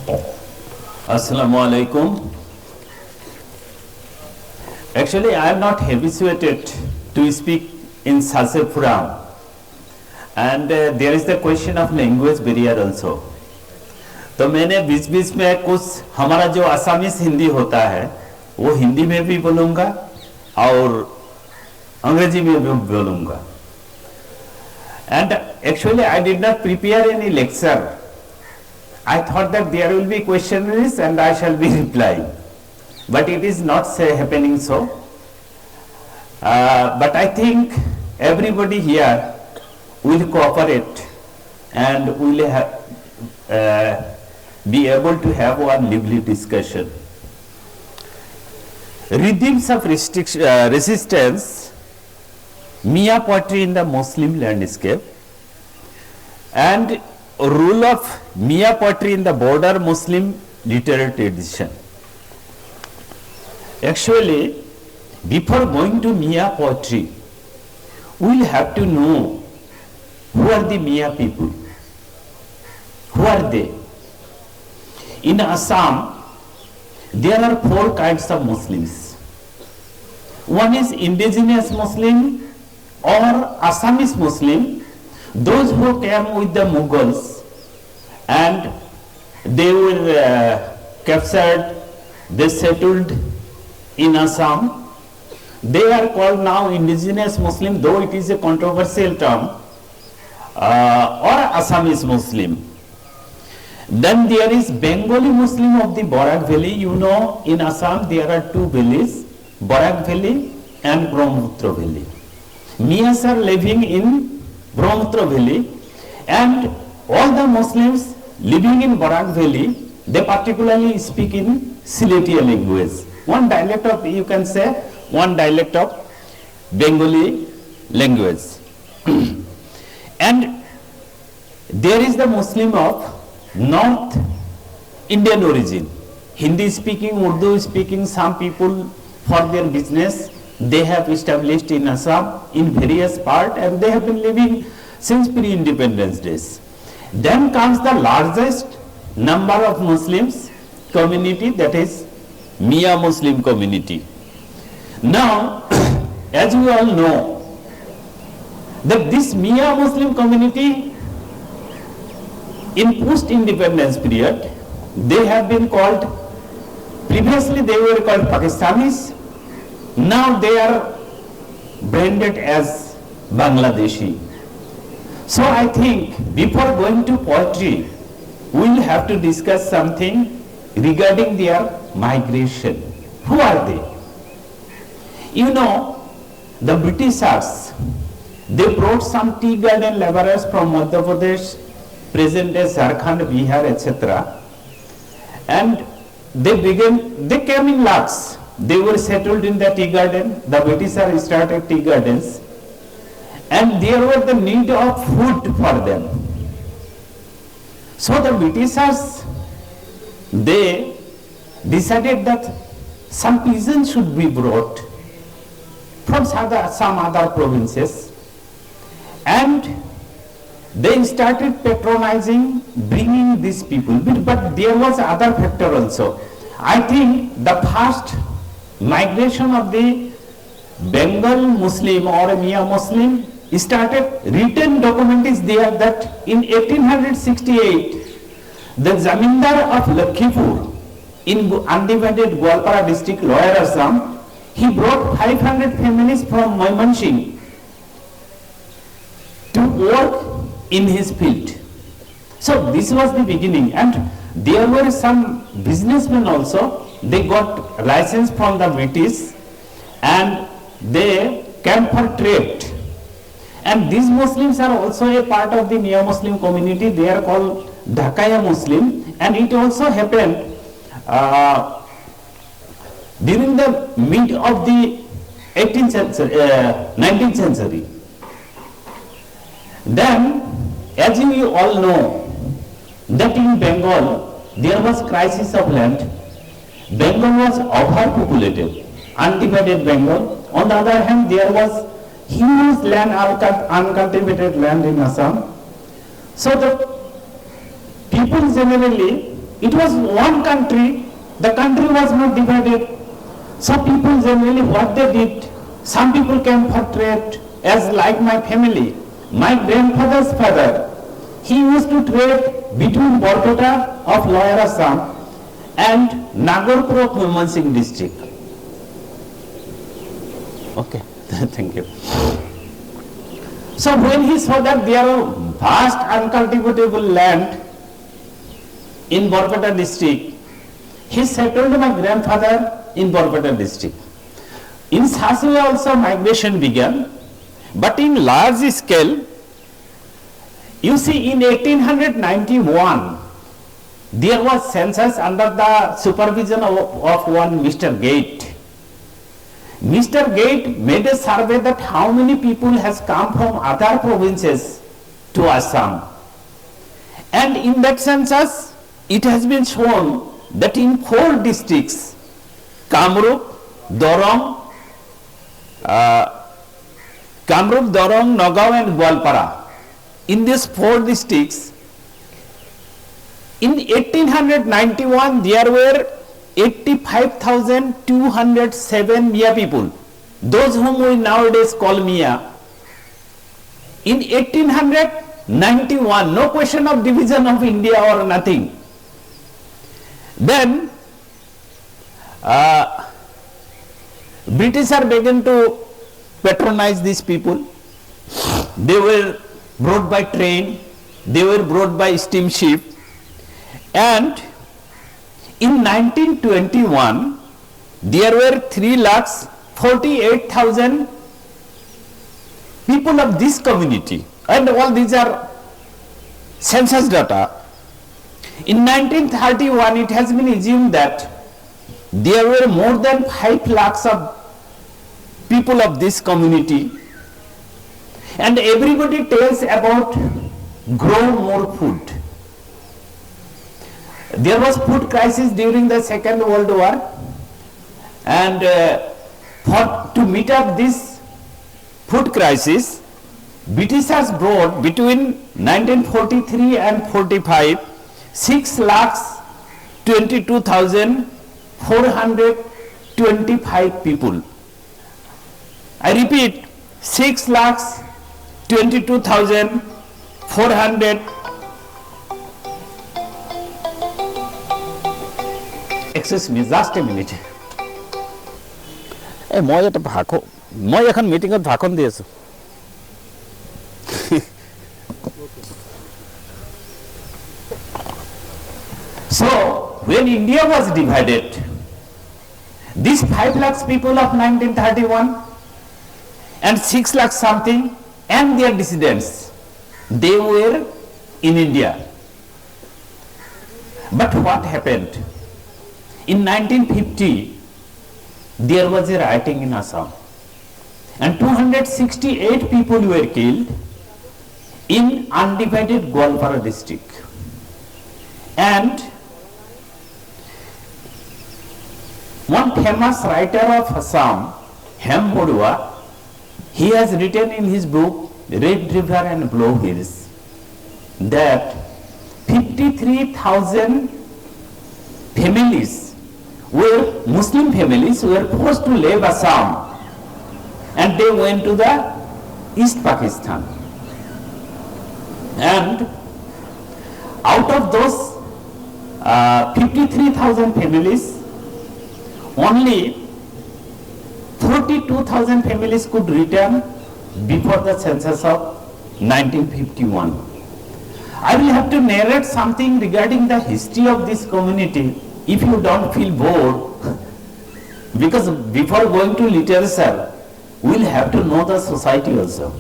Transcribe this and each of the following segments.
Assalamu alaikum. Actually, I am not habituated to speak in such a forum, and there is the question of language barrier also. तो मैंने बीच बीच में कुछ हमारा जो Assamese Hindi होता है वो हिंदी में भी बोलूँगा और अंग्रेजी में भी बोलूँगा. And actually, I did not prepare any lecture. I thought that there will be questions and I shall be replying, but it is not happening so. But I think everybody here will cooperate and will be able to have one lively discussion. Rhythms of resistance, Miya poetry in the Muslim landscape, and role of Miya poetry in the broader Muslim literary tradition. Actually, before going to Miya poetry, we will have to know who are the Miya people. Who are they? In Assam, there are 4 kinds of Muslims. One is indigenous Muslim or Assamese Muslim, those who came with the Mughals and they were captured, they settled in Assam. They are called now indigenous Muslim, though it is a controversial term, or Assamese Muslim. Then there is Bengali Muslim of the Barak Valley. You know, in Assam there are 2 valleys, Barak Valley and Brahmaputra Valley. Miyas are living in Brahmaputra Valley, and all the Muslims living in Barak Valley, they particularly speak in Siletiya language. One dialect of, you can say, one dialect of Bengali language. And there is the Muslim of North Indian origin, Hindi speaking, Urdu speaking. Some people for their business they have established in Assam in various parts, and they have been living since pre-independence days. Then comes the largest number of Muslims community, that is Miya Muslim community. Now, as we all know, that this Miya Muslim community in post-independence period, they have been called, previously they were called Pakistanis, now they are branded as Bangladeshi. So I think before going to poetry, we will have to discuss something regarding their migration. Who are they? You know, the Britishers, they brought some tea garden laborers from Madhya Pradesh, present day Jharkhand, Bihar, etc. And they came in lakhs. They were settled in the tea garden. The Britishers started tea gardens, and there was the need of food for them. So the Britishers, they decided that some peasants should be brought from some other provinces, and they started patronizing, bringing these people. But there was other factor also. I think the first migration of the Bengal Muslim or Miya Muslim started, written document is there that in 1868, the Zamindar of Lakhipur in undivided Gwalpara district, Lower Assam, he brought 500 families from Maimansingh to work in his field. So this was the beginning, and there were some businessmen also. They got license from the British and they came for trade. And these Muslims are also a part of the Miya Muslim community. They are called Dhakaya Muslim, and it also happened during the mid of the 18th century, 19th century. Then, as you all know, that in Bengal there was crisis of land. Bengal was overpopulated, undivided Bengal. On the other hand, there was huge land, uncultivated land in Assam. So the people generally, It was one country, the country was not divided. So people generally what they did, some people came for trade as like my family. My grandfather's father, he used to trade between Borpeta of Lower Assam and Nagarpur of Mymensingh district. Okay, thank you. So when he saw that there are vast uncultivatable land in Borpeta district, he settled my grandfather in Borpeta district. In such way also migration began, but in large scale. You see, in 1891, there was census under the supervision of one Mr. Gate. Mr. Gate made a survey that how many people has come from other provinces to Assam. And in that census, it has been shown that in 4 districts, Kamrup, Dorong, Nagaon and Gwalpara, in these 4 districts, in 1891 there were 85,207 Miya people, those whom we nowadays call Miya. In 1891, no question of division of India or nothing. Then Britishers began to patronize these people. They were brought by train, they were brought by steamship, and in 1921 there were 3,48,000 people of this community, and all these are census data. In 1931 it has been assumed that there were more than 5 lakhs of people of this community, and everybody tells about grow more food. There was food crisis during the Second World War, and to meet up this food crisis, Britishers brought between 1943 and 45 6,22,425 people. I repeat, 6,22,400. Excuse me, just a minute. মই এটা ভাষণ, মই এখন মিটিঙত ভাষণ দি আছো। So, when India was divided, these 5 lakhs people of 1931 and 6 lakhs something and their descendants, they were in India. But what happened? In 1950, there was a rioting in Assam, and 268 people were killed in undivided Gwalpara district. And one famous writer of Assam, Hem Bodua, he has written in his book Red River and Blue Hills that 53,000 families were Muslim families were forced to leave Assam, and they went to the East Pakistan. And out of those 53,000 families, only 32,000 families could return before the census of 1951. I will have to narrate something regarding the history of this community if you don't feel bored, because before going to literature, we'll have to know the society also.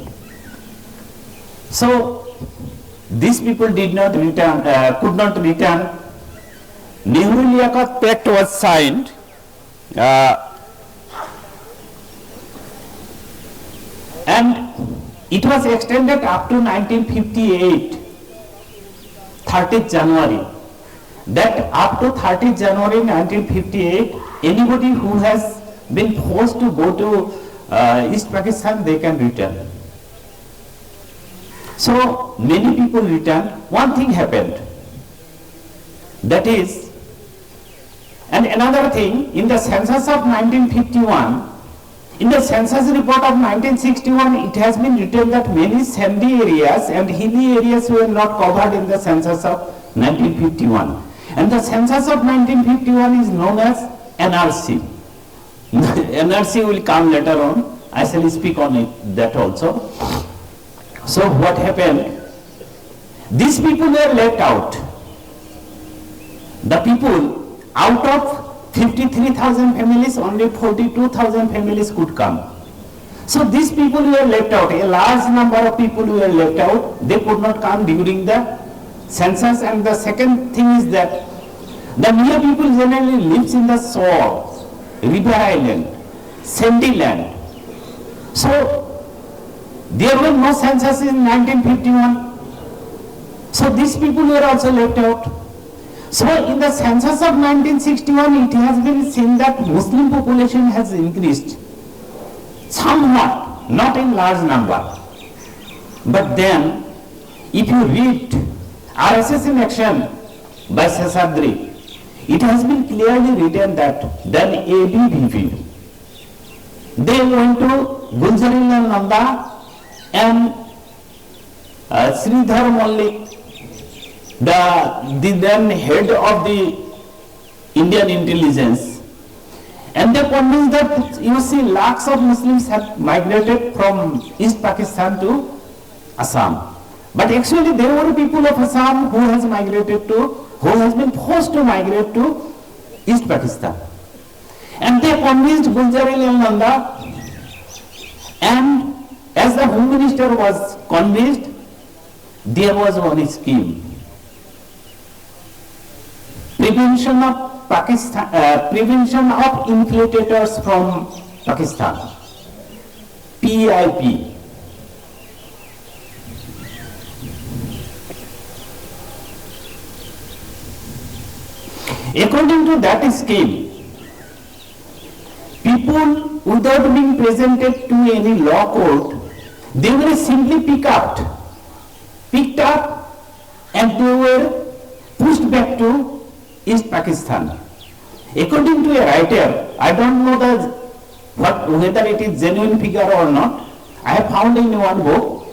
So, these people did not return, could not return. Nehru-Liaquat Pact was signed. And it was extended up to 1958, 30th January. That up to 30th January 1958, anybody who has been forced to go to East Pakistan, they can return. So many people returned. One thing happened. That is, and another thing, in the census of 1951, in the census report of 1961, it has been written that many sandy areas and hilly areas were not covered in the census of 1951. And the census of 1951 is known as NRC. NRC will come later on. I shall speak on it, that also. So what happened? These people were left out. The people, out of 53,000 families, only 42,000 families could come. So these people were left out. A large number of people were left out. They could not come during the census. And the second thing is that the Miya people generally lives in the shore, river island, sandy land. So there were no census in 1951. So these people were also left out. So in the census of 1961, it has been seen that Muslim population has increased somewhat, not in large number. But then, if you read RSS in Action by Seshadri, it has been clearly written that then ABVP, they went to Gulzarilal Nanda and Sridhar Mallik, the then head of the Indian intelligence, and they convinced that, you see, lakhs of Muslims have migrated from East Pakistan to Assam. But actually there were people of Assam who has been forced to migrate to East Pakistan. And they convinced Gulzarilal Nanda, and as the Home Minister was convinced, there was one scheme. Prevention of infiltrators from Pakistan, PIP. According to that scheme, people without being presented to any law court, they were simply picked up and they were pushed back to East Pakistan. According to a writer, I don't know whether it is genuine figure or not, I have found in one book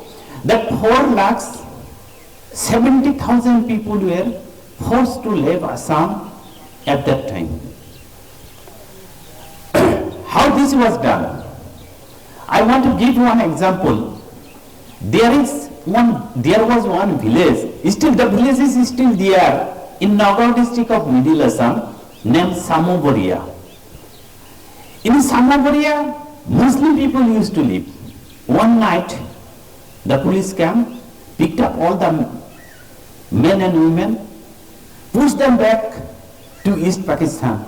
that 4,70,000 people were forced to leave Assam at that time. How this was done? I want to give one example. There was one village, still the village is still there, in Nagaur district of Middle Assam, named Samoboria. In Samoboria, Muslim people used to live. One night, the police came, picked up all the men and women, pushed them back to East Pakistan.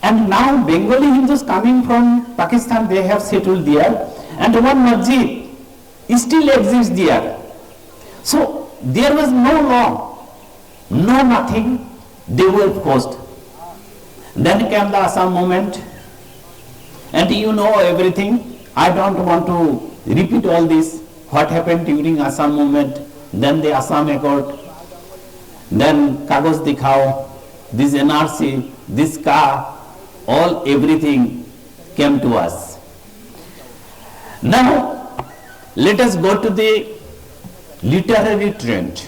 And now Bengali Hindus coming from Pakistan, they have settled there, and one masjid still exists there. So there was no law, no nothing, they were forced. Then came the Assam movement, and you know everything. I don't want to repeat all this, what happened during Assam movement, then the Assam Accord, then Kagos Dikhao, this NRC, this Ka, everything came to us. Now, let us go to the literary trend.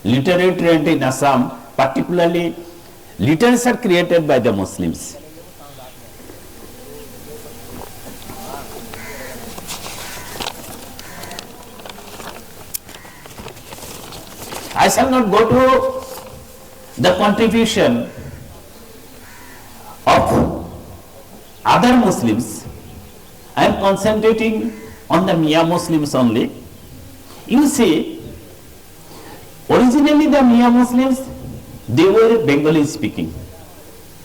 Literary trend in Assam, particularly literature created by the Muslims. I shall not go to the contribution of other Muslims. I am concentrating on the Miya Muslims only. You see, originally the Miya Muslims, they were Bengali speaking.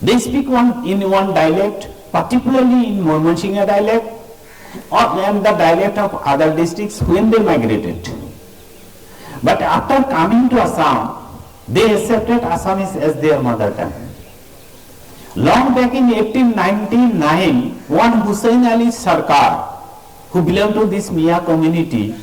They speak in one dialect, particularly in Murmansinga dialect, and the dialect of other districts when they migrated. But after coming to Assam, they accepted Assamese as their mother tongue. Long back in 1899, one Hussain Ali Sarkar, who belonged to this Miya community,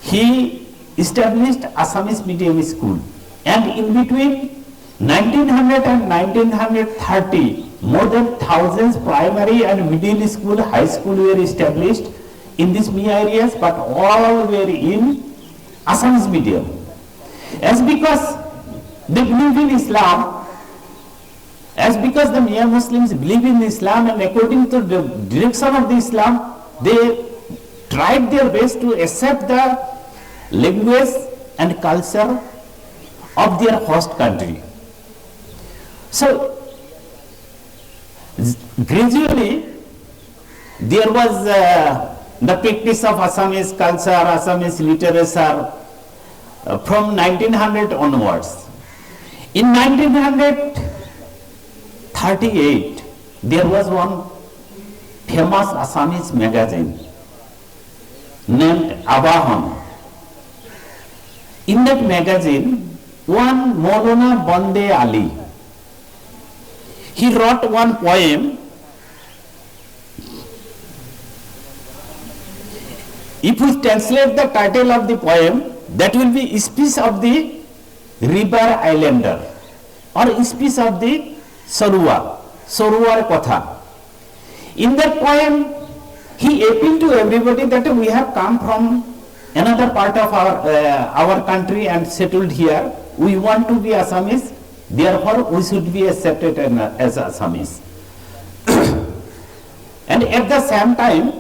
he established Assamese medium school. And in between, 1900 and 1930, more than thousands primary and middle school, high school were established in these Miya areas, but all were in Assamese medium. As because they believe in Islam, as because the Miya Muslims believe in Islam, and according to the direction of the Islam, they tried their best to accept the language and culture of their host country. So gradually there was the practice of Assamese culture, Assamese literature from 1900 onwards. In 1938, there was one famous Assamese magazine named Abahan. In that magazine, one Maulana Bande Ali, he wrote one poem. If we translate the title of the poem, that will be Speech of the River Islander or Speech of the Soruar Kotha. In that poem, he appealed to everybody that we have come from another part of our country and settled here. We want to be Assamese, therefore we should be accepted as Assamese. And at the same time,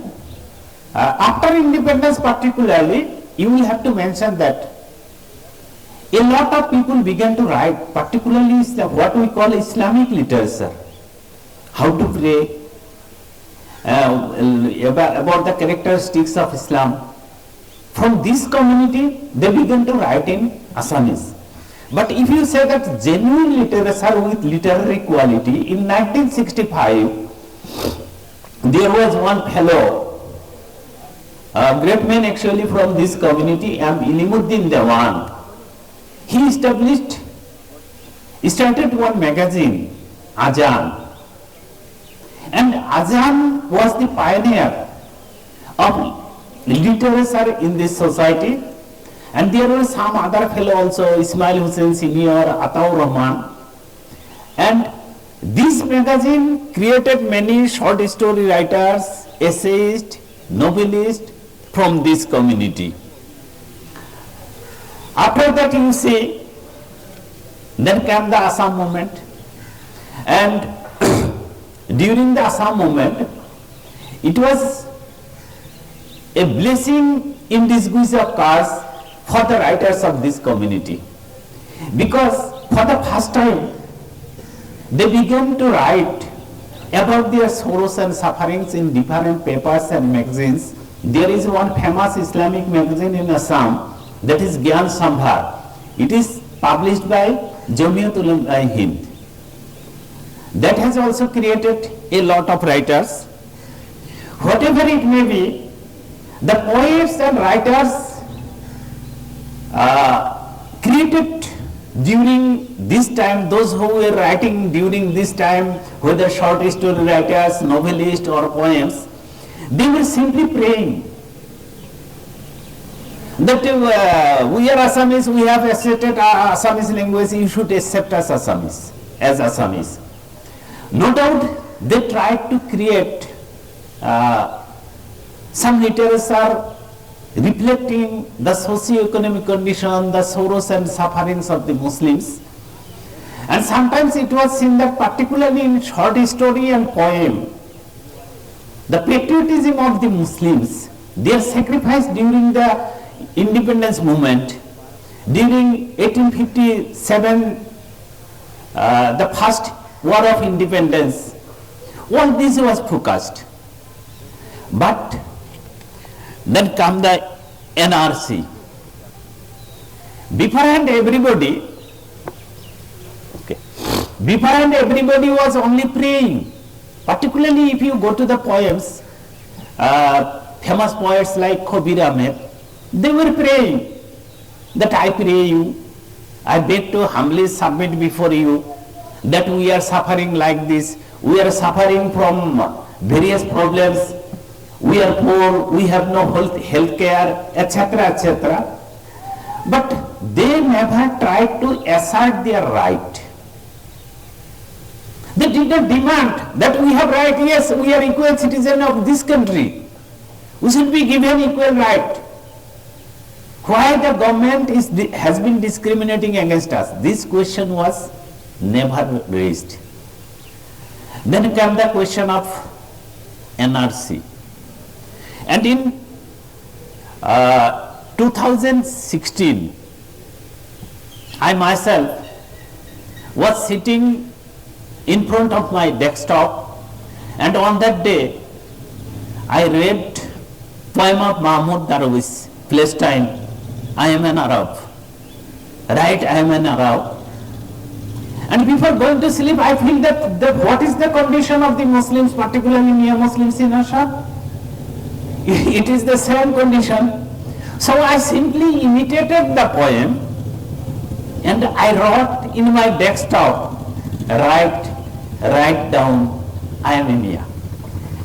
after independence particularly, you will have to mention that a lot of people began to write, particularly what we call Islamic literature, how to pray, about the characteristics of Islam. From this community, they began to write in Assamese. But if you say that genuine literature with literary quality, in 1965, there was one fellow, a great man actually from this community, Ilimuddin Dewan. He started one magazine, Azan. And Azan was the pioneer of literature in this society. And there were some other fellow also, Ismail Hussain Senior, Ataur Rahman. And this magazine created many short story writers, essayists, novelists from this community. After that you see, then came the Assam movement. And during the Assam movement, it was a blessing in disguise of curse for the writers of this community, because for the first time they began to write about their sorrows and sufferings in different papers and magazines. There is one famous Islamic magazine in Assam, that is Gyan Sambhar. It is published by Jamiat Ulama Hind. That has also created a lot of writers. Whatever it may be, the poets and writers created during this time, those who were writing during this time, whether short story writers, novelists or poems, they were simply praying that we are Assamese, we have accepted our Assamese language, you should accept us Assamese, as Assamese. No doubt they tried to create some literature reflecting the socio-economic condition, the sorrows and sufferings of the Muslims. And sometimes it was seen that particularly in short story and poem, the patriotism of the Muslims, their sacrifice during the independence movement, during 1857, the first war of independence, all this was focused. But then come the NRC. Beforehand everybody was only praying. Particularly if you go to the poems, famous poets like Khabir Ahmed, they were praying that I pray you, I beg to humbly submit before you that we are suffering like this, we are suffering from various problems, we are poor, we have no health care, etc., etc. But they never tried to assert their right. They did not demand that we have right, yes, we are equal citizen of this country. We should be given equal right. Why the government has been discriminating against us? This question was never raised. Then came the question of NRC. And in 2016, I myself was sitting in front of my desktop, and on that day I read poem of Mahmoud Darwish, Palestine, I am an Arab. Right, I am an Arab. And before going to sleep, I feel that what is the condition of the Muslims, particularly Miya Muslims in Assam? It is the same condition. So I simply imitated the poem and I wrote in my desktop, write down, I am a Miya.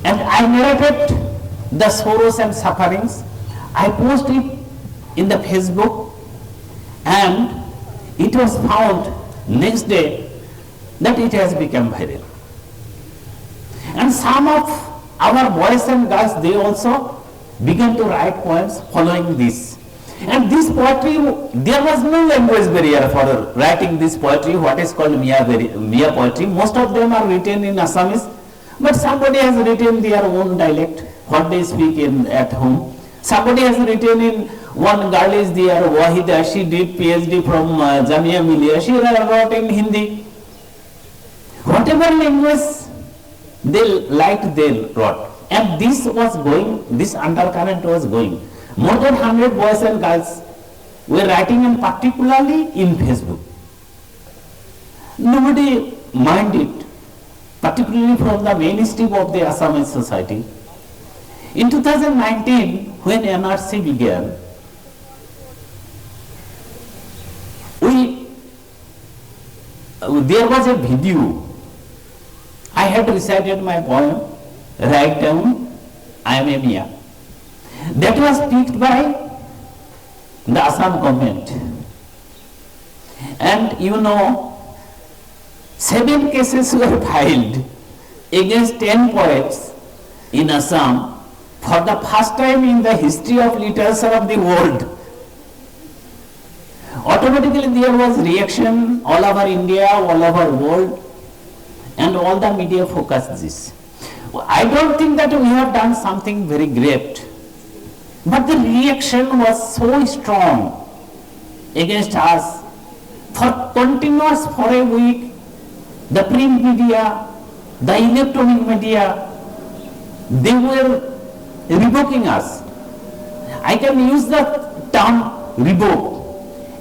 And I narrated the sorrows and sufferings. I posted it in the Facebook, and it was found next day that it has become viral. And some of our boys and girls, they also began to write poems following this. And this poetry, there was no language barrier for writing this poetry, what is called Miya poetry. Most of them are written in Assamese, but somebody has written their own dialect, what they speak at home. Somebody has written in, one girl is there, Wahida, she did PhD from Jamia Millia, she wrote in Hindi. Whatever language they liked, they wrote. And this was going, this undercurrent was going. More than 100 boys and girls were writing, and particularly in Facebook. Nobody minded, particularly from the mainstream of the Assamese society. In 2019, when NRC began, there was a video. I had recited my poem, Write Down, I am a Miya. That was picked by the Assam government. And 7 cases were filed against 10 poets in Assam for the first time in the history of literature of the world. Automatically there was reaction all over India, all over world, and all the media focused this. I don't think that we have done something very great, but the reaction was so strong against us. For continuous, for a week, the print media, the electronic media, they were revoking us. I can use the term revoke,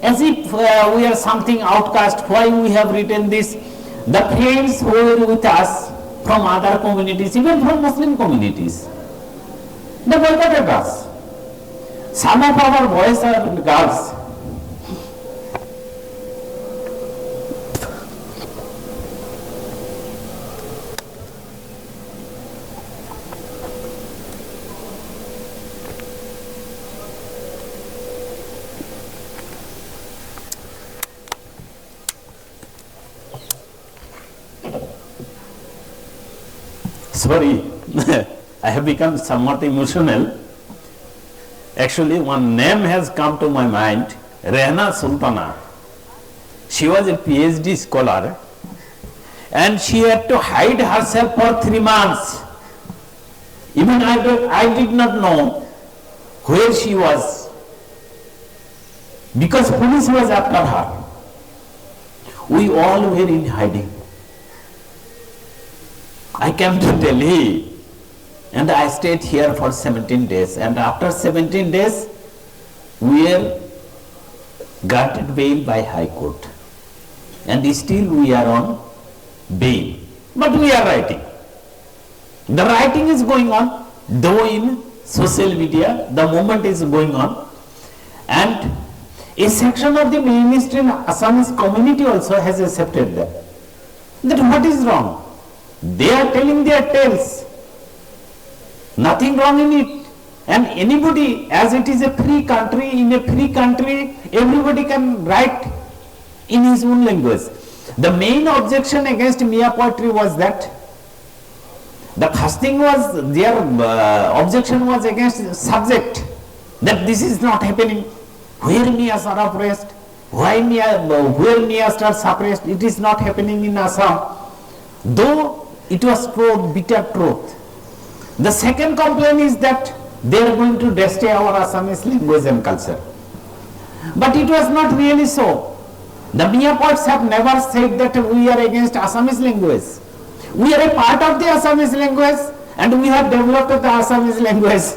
as if we are something outcast. Why we have written this? The friends who were with us from other communities, even from Muslim communities, they boycotted us. Some of our boys and girls, sorry, I have become somewhat emotional. Actually, one name has come to my mind, Rehna Sultana. She was a PhD scholar, and she had to hide herself for 3 months. Even I did not know where she was, because police was after her. We all were in hiding. I came to Delhi and I stayed here for 17 days, and after 17 days we were granted bail by High Court, and still we are on bail, but we are writing. The writing is going on, though in social media the movement is going on, and a section of the mainstream Assamese community also has accepted that what is wrong. They are telling their tales, nothing wrong in it. And anybody, as it is a free country, in a free country, everybody can write in his own language. The main objection against Miya poetry was that the first thing was their objection was against subject, that this is not happening. Where Miyas are oppressed, where Miyas are suppressed, it is not happening in Assam. Though it was truth, bitter truth. The second complaint is that they are going to destroy our Assamese language and culture. But it was not really so. The Miya poets have never said that we are against Assamese language. We are a part of the Assamese language and we have developed the Assamese language.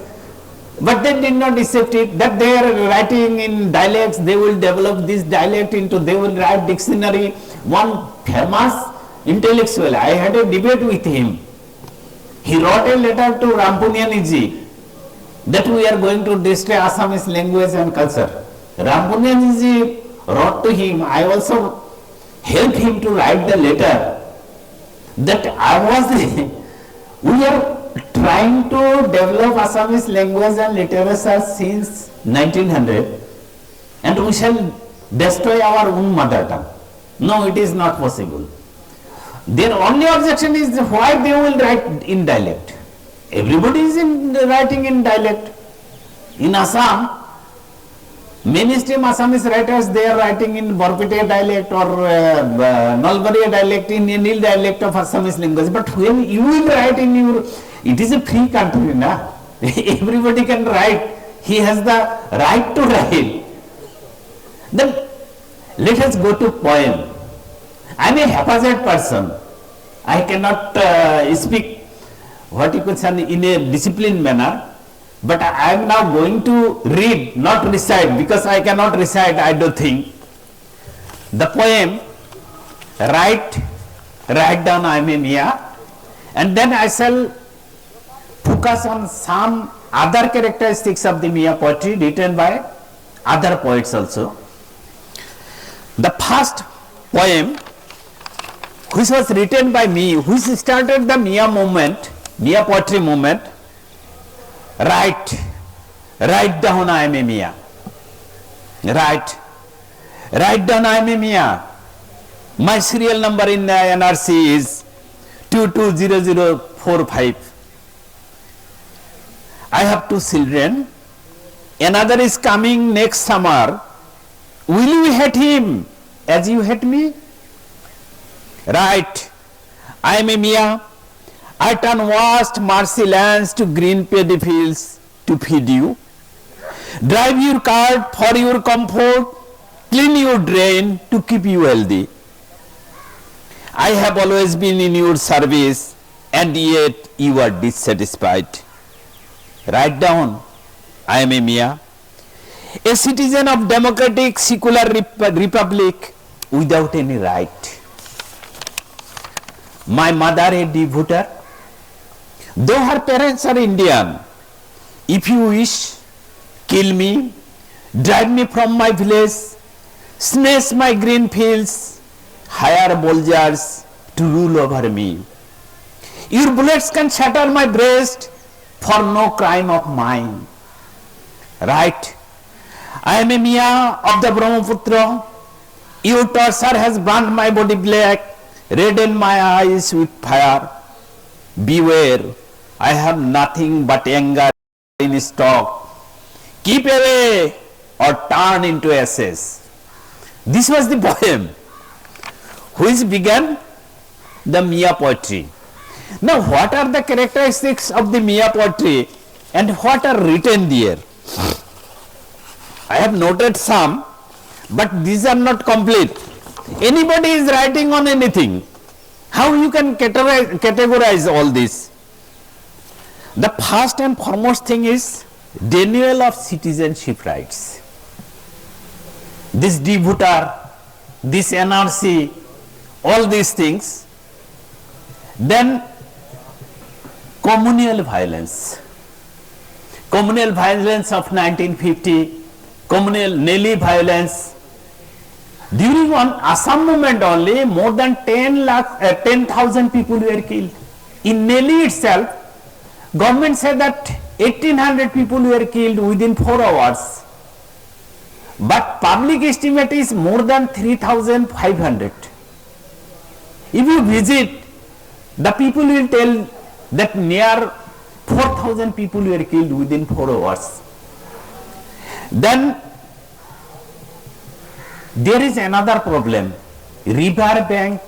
But they did not accept it, that they are writing in dialects, they will develop this dialect into, they will write dictionary. One famous intellectual, I had a debate with him. He wrote a letter to Rampunyaniji that we are going to destroy Assamese language and culture. Rampunyaniji wrote to him, I also helped him to write the letter, that we are trying to develop Assamese language and literature since 1900 and we shall destroy our own mother tongue. No, it is not possible. Their only objection is why they will write in dialect. Everybody is writing in dialect. In Assam, mainstream Assamese writers, they are writing in Borpete dialect or Nalbaria dialect, in any dialect of Assamese language. But when you will write in your, it is a free country, na? Everybody can write. He has the right to write. Then let us go to poem. I am a haphazard person. I cannot speak what you could say in a disciplined manner. But I am now going to read, not recite, because I cannot recite, I don't think. The poem, write down I am a Miya, and then I shall focus on some other characteristics of the Miya poetry written by other poets also. The first poem, which was written by me, which started the Miya movement, Miya poetry movement, write down I am a Miya. Write down I am a Miya. My serial number in the NRC is 220045. I have 2 children. Another is coming next summer. Will you hate him as you hate me? Right. I am a Miya. I turn vast marshy lands to green paddy fields to feed you. Drive your cart for your comfort. Clean your drain to keep you healthy. I have always been in your service and yet you are dissatisfied. Write down, I am a Miya, a citizen of democratic secular republic without any right. My mother a devoter, though her parents are Indian. If you wish, kill me, drive me from my village, snatch my green fields, hire soldiers to rule over me. Your bullets can shatter my breast for no crime of mine. Right? I am a Miya of the Brahmaputra. Your torture has burned my body black, reddened my eyes with fire. Beware, I have nothing but anger in stock. Keep away or turn into ashes. This was the poem which began the Miya poetry. Now, what are the characteristics of the Miya poetry and what are written there? I have noted some, but these are not complete. Anybody is writing on anything. How you can categorize all this? The first and foremost thing is denial of citizenship rights. This devoter, this NRC, all these things. Then communal violence. Communal violence of 1950, communal Nelly violence. During one Assam movement only, more than 10,000 people were killed. In Nelly itself, government said that 1800 people were killed within 4 hours. But public estimate is more than 3,500. If you visit, the people will tell that near 4,000 people were killed within 4 hours. Then there is another problem, river bank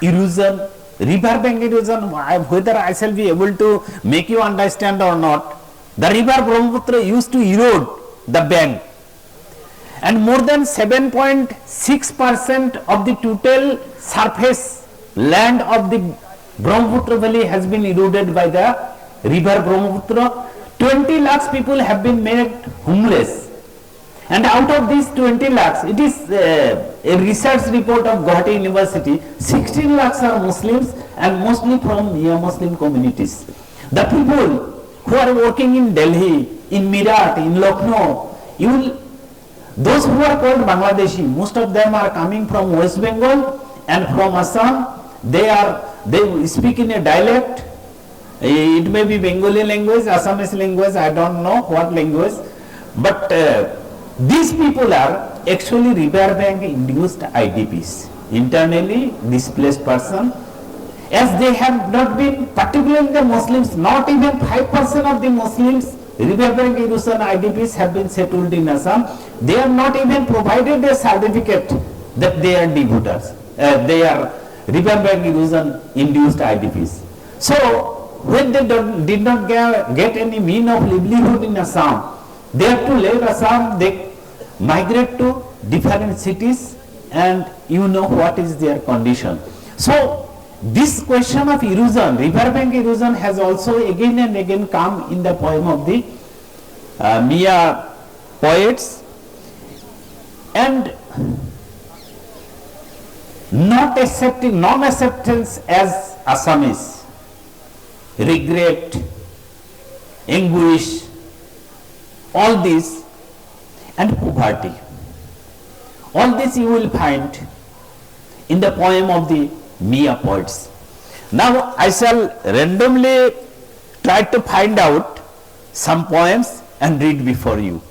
erosion. River bank erosion, whether I shall be able to make you understand or not, the river Brahmaputra used to erode the bank, and more than 7.6% of the total surface land of the Brahmaputra valley has been eroded by the river Brahmaputra. 20 lakhs people have been made homeless, and out of these 20 lakhs, it is a research report of Guwahati University, 16 lakhs are Muslims and mostly from Miya Muslim communities. The people who are working in Delhi, in Meerut, in Lucknow, those who are called Bangladeshi, most of them are coming from West Bengal and from Assam. They speak in a dialect. It may be Bengali language, Assamese language, I don't know what language, but these people are actually riverbank induced IDPs, internally displaced person, as they have not been, particularly the Muslims, not even 5% of the Muslims riverbank erosion IDPs have been settled in Assam. They are not even provided a certificate that they are devotees. They are riverbank erosion induced IDPs. So when they did not get any mean of livelihood in Assam, they have to leave Assam, they migrate to different cities, and you know what is their condition. So this question of erosion, riverbank erosion, has also again and again come in the poem of the Miya poets, and non-acceptance as Assamese, regret, anguish, all this, and poverty. All this you will find in the poem of the Miya poets. Now I shall randomly try to find out some poems and read before you.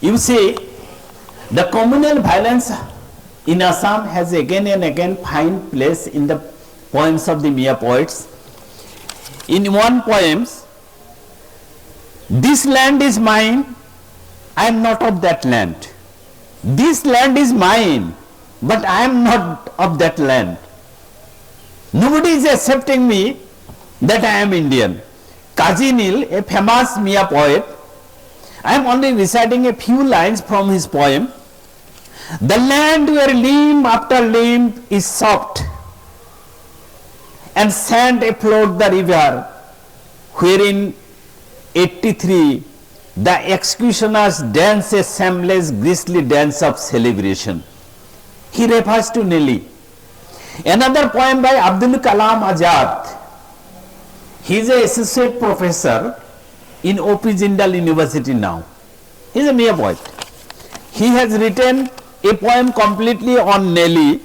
You see, the communal violence in Assam has again and again find place in the poems of the Miya poets. In one poem, this land is mine, I am not of that land. This land is mine, but I am not of that land. Nobody is accepting me that I am Indian. Kazi Nil, a famous Miya poet, I am only reciting a few lines from his poem. The land where limb after limb is soft, and sand afloat the river, wherein 83 the executioners dance a shameless grisly dance of celebration. He refers to Nelly. Another poem by Abdul Kalam Azad. He is an associate professor in O.P. Jindal University now. He is a Miya poet. He has written a poem completely on Nelly.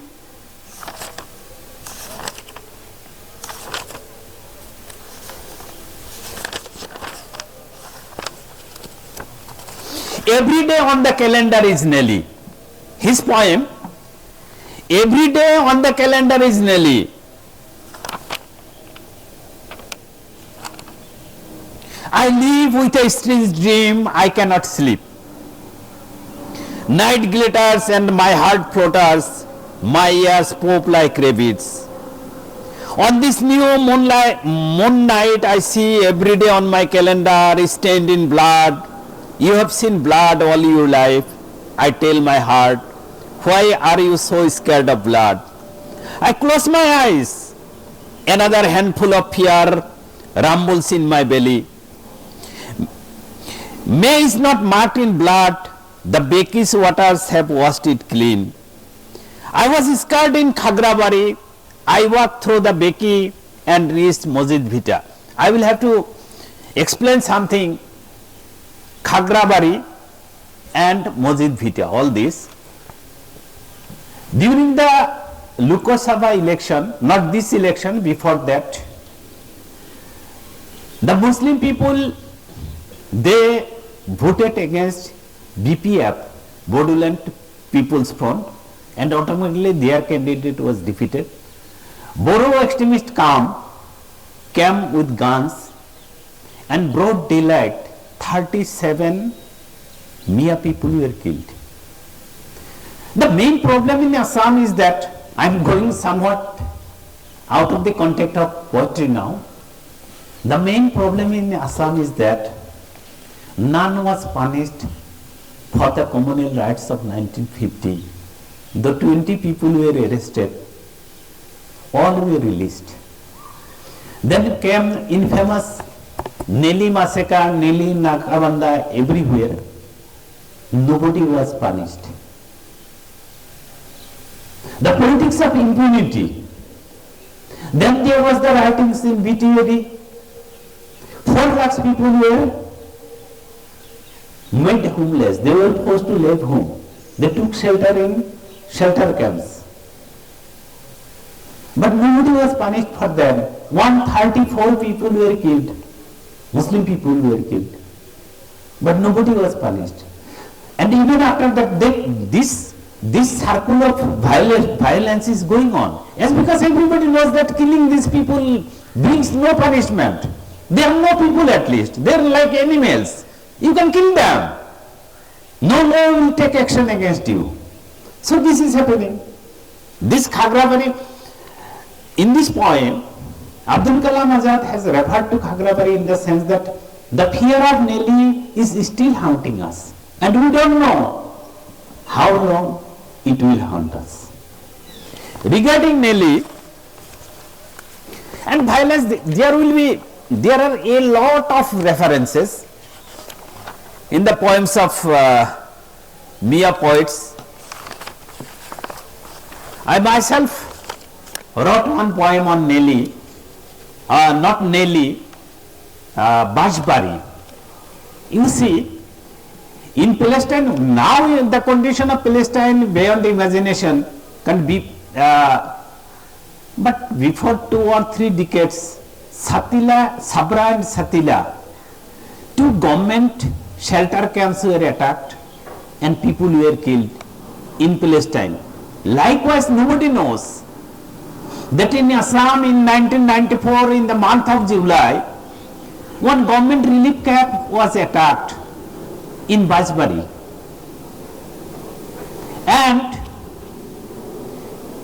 Every day on the calendar is Nelly. His poem, every day on the calendar is Nelly. I live with a strange dream, I cannot sleep. Night glitters and my heart flutters, my ears pop like rabbits. On this new moon night, I see every day on my calendar stained in blood. You have seen blood all your life. I tell my heart, why are you so scared of blood? I close my eyes. Another handful of fear rumbles in my belly. May is not marked in blood, the Beki's waters have washed it clean. I was scared in Khagrabari, I walked through the Beki and reached Mojid Vita. I will have to explain something, Khagrabari and Mojid Vita, all this. During the Lok Sabha election, not this election, before that, the Muslim people, they voted against BPF, Bodoland People's Front, and automatically their candidate was defeated. Boro extremists came with guns, and broad daylight 37 Miya people were killed. The main problem in Assam is that, I am going somewhat out of the context of poetry now. The main problem in Assam is that none was punished for the communal riots of 1950. The 20 people were arrested, all were released. Then came infamous Nelly massacre, Nelly Nakabanda everywhere. Nobody was punished. The politics of impunity. Then there was the riots in BTAD. 4 lakhs people were made homeless. They were forced to leave home. They took shelter in shelter camps. But nobody was punished for them. 134 people were killed. Muslim people were killed. But nobody was punished. And even after that, this circle of violence is going on. Yes, because everybody knows that killing these people brings no punishment. They are no people at least. They are like animals. You can kill them. No law will take action against you. So this is happening. This Khagrabari, in this poem, Abdul Kalam Azad has referred to Khagrabari in the sense that the fear of Nelly is still haunting us. And we don't know how long it will haunt us. Regarding Nelly and violence, there are a lot of references in the poems of Miya poets. I myself wrote one poem on Nelly, not Nelly, Bajbari. You see, in Palestine, now the condition of Palestine beyond imagination can be, but before 2 or 3 decades, Sabra and Satila, 2 government shelter camps were attacked and people were killed in Palestine. Likewise, nobody knows that in Assam in 1994, in the month of July, one government relief camp was attacked in Bajbari, and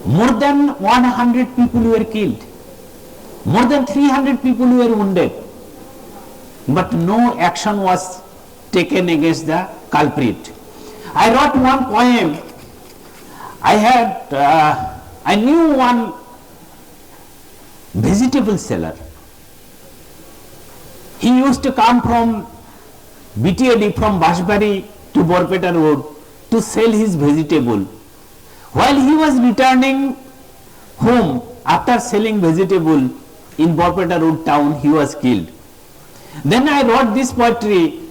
more than 100 people were killed, more than 300 people were wounded, but no action was taken against the culprit. I wrote one poem. I knew one vegetable seller. He used to come from BTAD, from Bajbari to Borpeta Road to sell his vegetable. While he was returning home after selling vegetable in Borpeta Road town, he was killed. Then I wrote this poetry,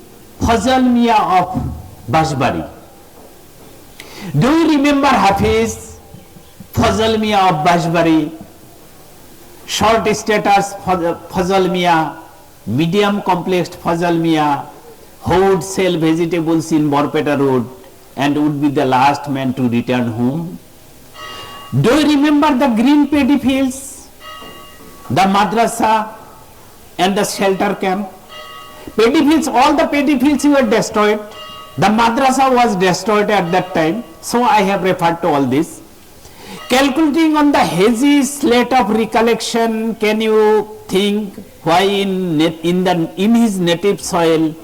Fazal Miya of Bajbari. Do you remember Hafiz, Fazal Miya of Bajbari, short status Fazal Miya, medium complex Fazal Miya, who would sell vegetables in Borpeta Road and would be the last man to return home? Do you remember the green paddy fields, the madrasa and the shelter camp? Paddy fields, all the paddy fields were destroyed. The madrasa was destroyed at that time. So I have referred to all this. Calculating on the hazy slate of recollection, can you think why in his native soil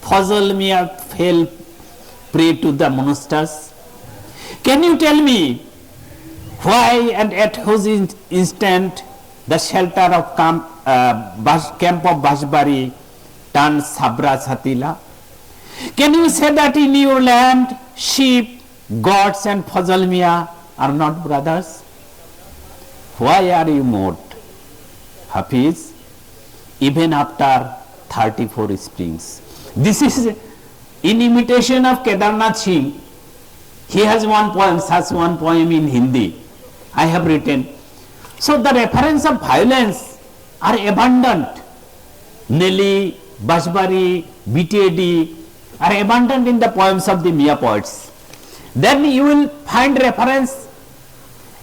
Fazal Miya fell prey to the monsters? Can you tell me why and at whose instant the shelter of camp of Bajbari turned Sabra Satila? Can you say that in your land sheep, gods and Fazal Miya are not brothers? Why are you mocked, Hafiz, even after 34 springs? This is in imitation of Kedarnath Singh. He has one poem, such one poem in Hindi I have written. So the reference of violence are abundant. Nelly, Bashbari, BTAD are abundant in the poems of the Miya poets. Then you will find reference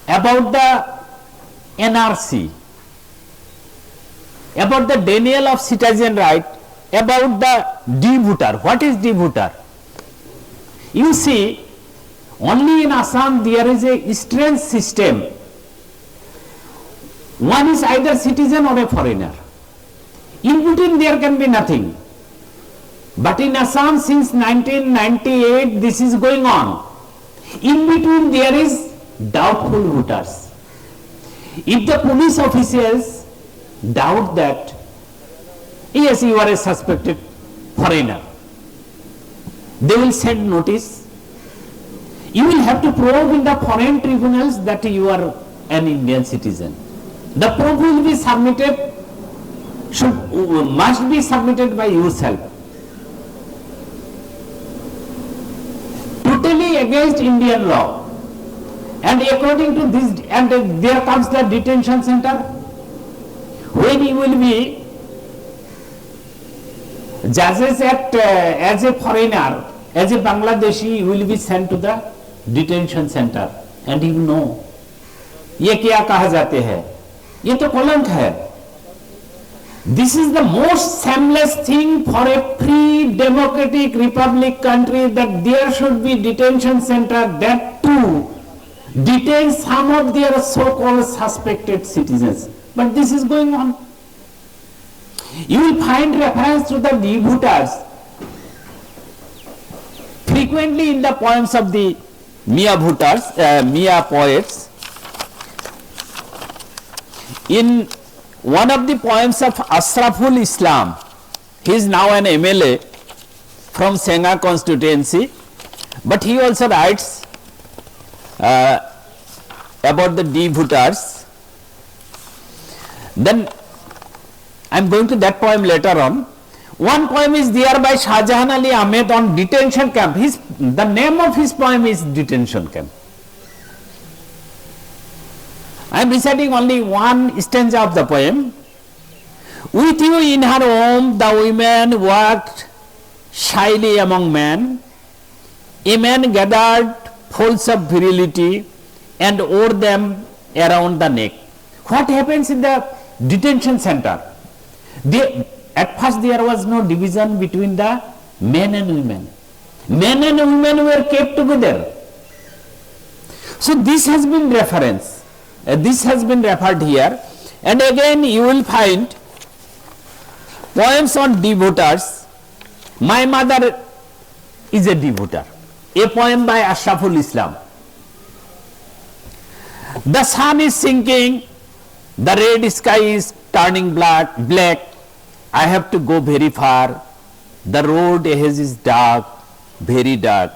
about the NRC, about the denial of citizen right, about the de-voter. What is de-voter? You see, only in Assam there is a strange system. One is either citizen or a foreigner. In between there can be nothing. But in Assam since 1998 this is going on. In between there is doubtful voters. If the police officials doubt that, yes, you are a suspected foreigner, they will send notice. You will have to prove in the foreign tribunals that you are an Indian citizen. The proof will be submitted, must be submitted by yourself. Totally against Indian law. And according to this, and there comes the detention center. When you will be judges at as a foreigner, as a Bangladeshi, you will be sent to the detention center, and you know, ये क्या कहा जाते हैं, ये तो कलंक है. This is the most shameless thing for a free democratic republic country, that there should be detention center that too detain some of their so-called suspected citizens. But this is going on. You will find reference to the de-vooters frequently in the poems of the Miya poets. In one of the poems of Ashraful Islam, he is now an MLA from Senga constituency, but he also writes about the de-vooters. Then I am going to that poem later on. One poem is there by Shahjahan Ali Ahmed on detention camp. The name of his poem is Detention Camp. I am reciting only one stanza of the poem. With you in her home, the women walked shyly among men. A man gathered folds of virility and wore them around the neck. What happens in the detention center? At first there was no division between the men and women. Men and women were kept together. So this has been reference. This has been referred here, and again you will find poems on de-vooters. My mother is a de-voter. A poem by Ashraful Islam. The sun is sinking, the red sky is turning black. I have to go very far. The road ahead is dark, very dark.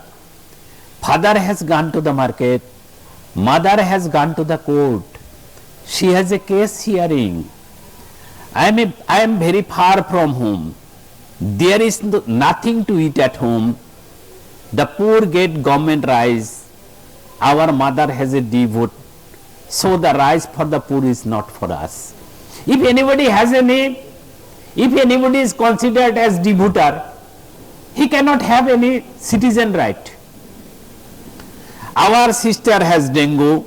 Father has gone to the market. Mother has gone to the court. She has a case hearing. I am very far from home. There is nothing to eat at home. The poor get government rice. Our mother has a de-vote. So the rice for the poor is not for us. If anybody is considered as de-voter, he cannot have any citizen right. Our sister has dengue,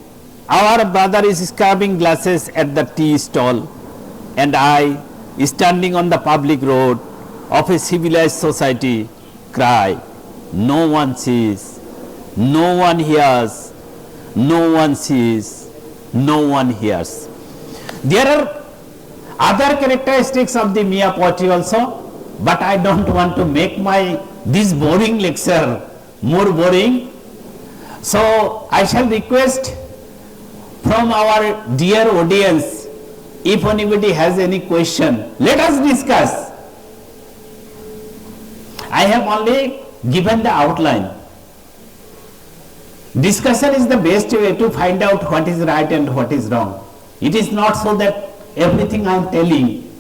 our brother is scrubbing glasses at the tea stall, and I, standing on the public road of a civilized society, cry. No one sees, no one hears, no one sees, no one hears. There are other characteristics of the Miya poetry also, but I don't want to make this boring lecture more boring. So I shall request from our dear audience, if anybody has any question, let us discuss. I have only given the outline. Discussion is the best way to find out what is right and what is wrong. It is not so that everything I am telling,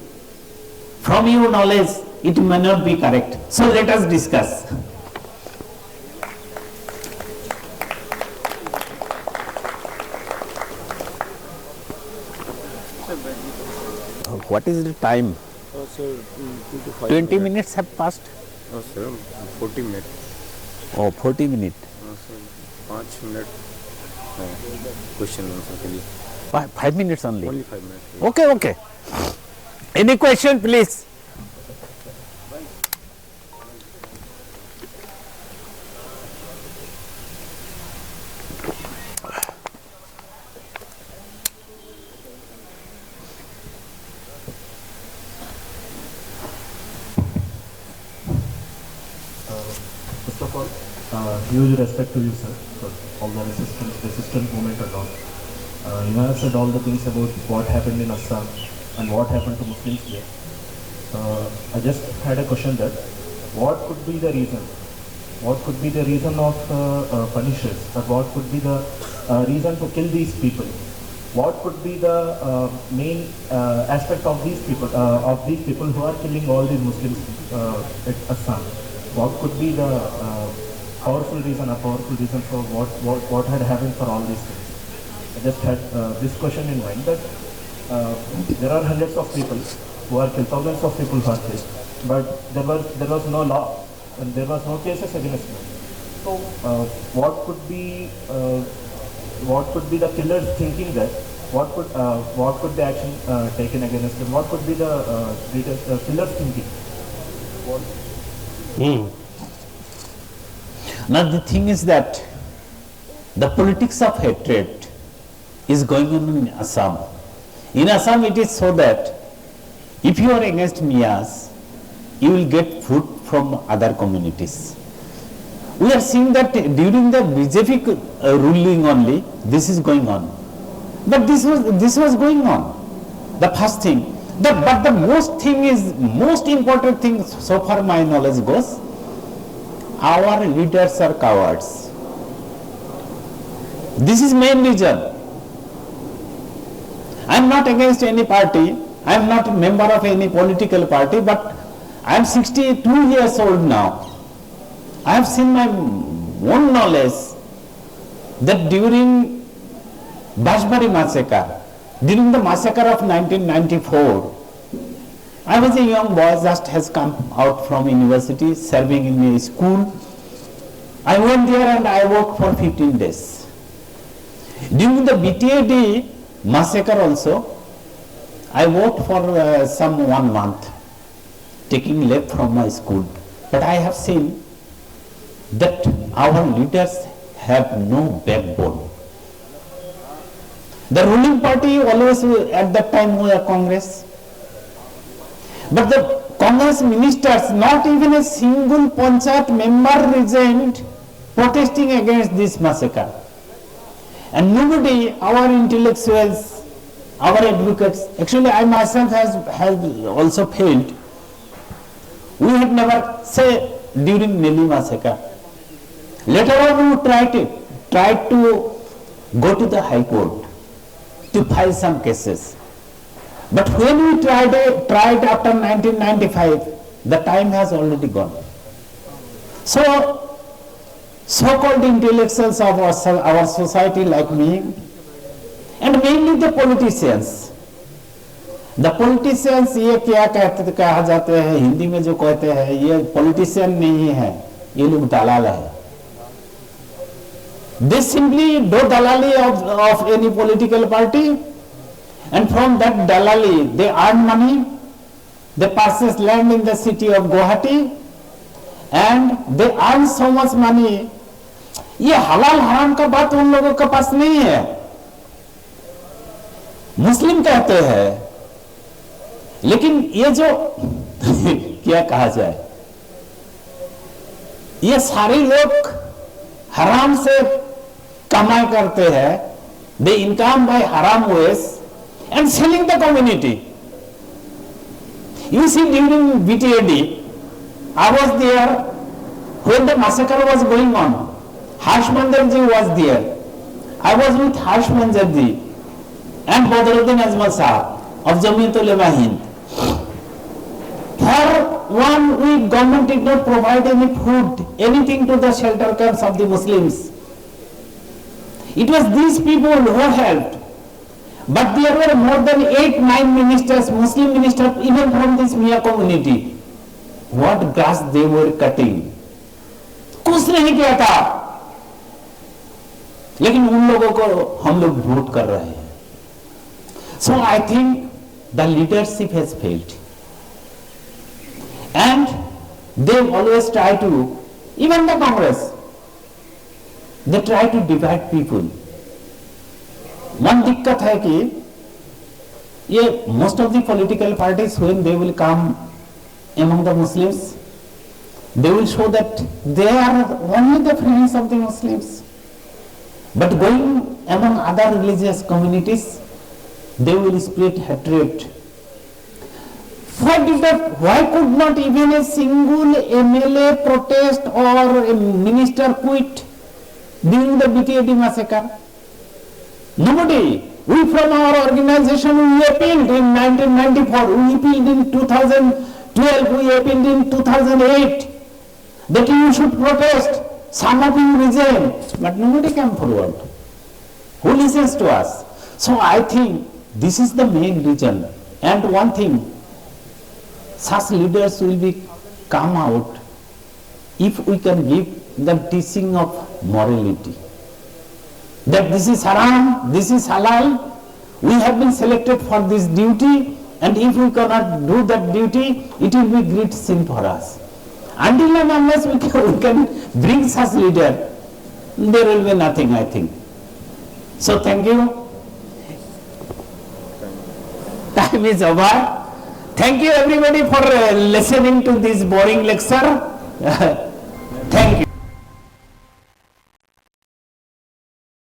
from your knowledge, it may not be correct. So let us discuss. What is the time? Sir, 2 to 5 20 minutes. minutes have passed. Sir, 40 minutes. Oh, 40 minutes. Sir, 5 minutes. Question answer के लिए. 5 minutes only. Only 5 minutes. Okay, okay. Any question, please? First of all, huge respect to you, sir, for all the resistance movement and all. You have said all the things about what happened in Assam and what happened to Muslims there. I just had a question that what could be the reason? What could be the reason of punishers, or what could be the reason to kill these people? What could be the main aspect of these people who are killing all these Muslims at Assam? What could be the powerful reason for what had happened for all these things? I just had this question in mind that there are hundreds of people who are killed, thousands of people who are killed, but there was no law and there was no cases against them. So what could be the killers thinking that? What could the action taken against them? What could be the killers thinking? Now the thing is that the politics of hatred is going on in Assam. In Assam it is so that if you are against Miyas, you will get food from other communities. We are seeing that during the BJP ruling only, this is going on. But this was going on. The first thing. But the most important thing, so far my knowledge goes, our leaders are cowards. This is main reason. I am not against any party. I am not a member of any political party, but I am 62 years old now. I have seen my own knowledge that during Bashbari massacre, during the massacre of 1994, I was a young boy, just has come out from university, serving in a school. I went there and I worked for 15 days. During the BTAD massacre also, I worked for some 1 month, taking leave from my school. But I have seen that our leaders have no backbone. The ruling party always at that time were Congress. But the Congress ministers, not even a single Panchayat member resigned protesting against this massacre. And nobody, our intellectuals, our advocates, actually I myself has also failed. We had never said during Nelly massacre. Later on we tried to go to the High Court to file some cases. But when we tried after 1995, the time has already gone. So, so-called intellectuals of our society like me, and mainly the politicians, ये क्या कहा जाते हैं हिंदी में जो कहते हैं ये पॉलिटिशियन नहीं है, ये लोग दलाल है. They simply do dalali of any political party, and from that dalali they earn money, they purchase land in the city of Guwahati, and they earn so much money. ये हलाल हराम का बात उन लोगों के पास नहीं है. मुस्लिम कहते हैं, लेकिन ये जो क्या कहा जाए, ये सारे लोग हराम से कमाई करते हैं. They income by haram ways and selling the community. You see, during BTAD, I was there when the massacre was going on. Harsh Manzarji was there. I was with Harsh Manzarji and Badruddin Ajmal Sahab of Jamiyat Ulema Hind. For 1 week, government did not provide any food, anything to the shelter camps of the Muslims. It was these people who helped. But there were more than 8-9 ministers, Muslim ministers, even from this Miya community. What grass they were cutting, कुछ नहीं किया था, लेकिन उन लोगों को हम लोग वोट कर रहे हैं. So I think the leadership has failed, and they always try to, even the Congress, they try to divide people. One दिक्कत है कि ये most of the political parties, when they will come among the Muslims, they will show that they are only the friends of the Muslims. But going among other religious communities, they will spread hatred. Why could not even a single MLA protest or a minister quit during the BTAD massacre? Nobody. We from our organization, we appealed in 1994, we appealed in 2012, we appealed in 2008 that you should protest. Some of you resigned, but nobody came forward. Who listens to us? So I think this is the main reason. And one thing, such leaders will be come out if we can give the teaching of morality. That this is haram, this is halal, we have been selected for this duty, and if we cannot do that duty, it will be great sin for us. Until and unless we can bring such leader, there will be nothing, I think. So thank you. Time is over. Thank you everybody for listening to this boring lecture. Thank you.